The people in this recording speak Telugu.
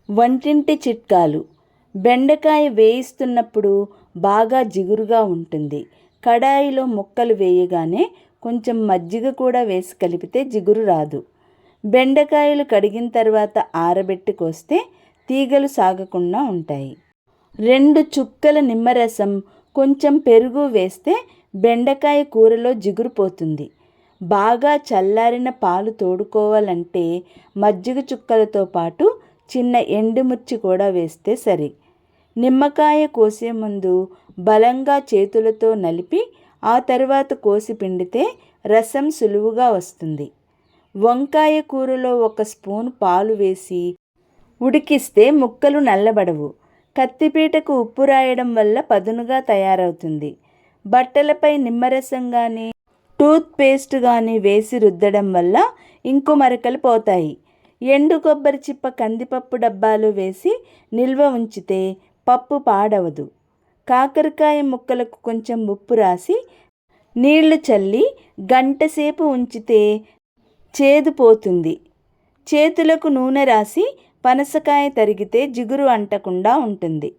వంటింటి చిట్కాలు. బెండకాయ వేయిస్తున్నప్పుడు బాగా జిగురుగా ఉంటుంది. కడాయిలో ముక్కలు వేయగానే కొంచెం మజ్జిగ కూడా వేసి కలిపితే జిగురు రాదు. బెండకాయలు కడిగిన తర్వాత ఆరబెట్టి కోస్తే తీగలు సాగకుండా ఉంటాయి. 2 చుక్కల నిమ్మరసం, కొంచెం పెరుగు వేస్తే బెండకాయ కూరలో జిగురు పోతుంది. బాగా చల్లారిన పాలు తోడుకోవాలంటే మజ్జిగ చుక్కలతో పాటు చిన్న ఎండుమిర్చి కూడా వేస్తే సరి. నిమ్మకాయ కోసే ముందు బలంగా చేతులతో నలిపి ఆ తర్వాత కోసి పిండితే రసం సులువుగా వస్తుంది. వంకాయ కూరలో 1 స్పూను పాలు వేసి ఉడికిస్తే ముక్కలు నల్లబడవు. కత్తిపీటకు ఉప్పు రాయడం వల్ల పదునుగా తయారవుతుంది. బట్టలపై నిమ్మరసం కానీ టూత్ పేస్ట్ కానీ వేసి రుద్దడం వల్ల ఇంకు మరకలు పోతాయి. ఎండు కొబ్బరి చిప్ప కందిపప్పు డబ్బాలో వేసి నిల్వ ఉంచితే పప్పు పాడవదు. కాకరకాయ ముక్కలకు కొంచెం ఉప్పు రాసి నీళ్లు చల్లి గంటసేపు ఉంచితే చేదు పోతుంది. చేతులకు నూనె రాసి పనసకాయ తరిగితే జిగురు అంటకుండా ఉంటుంది.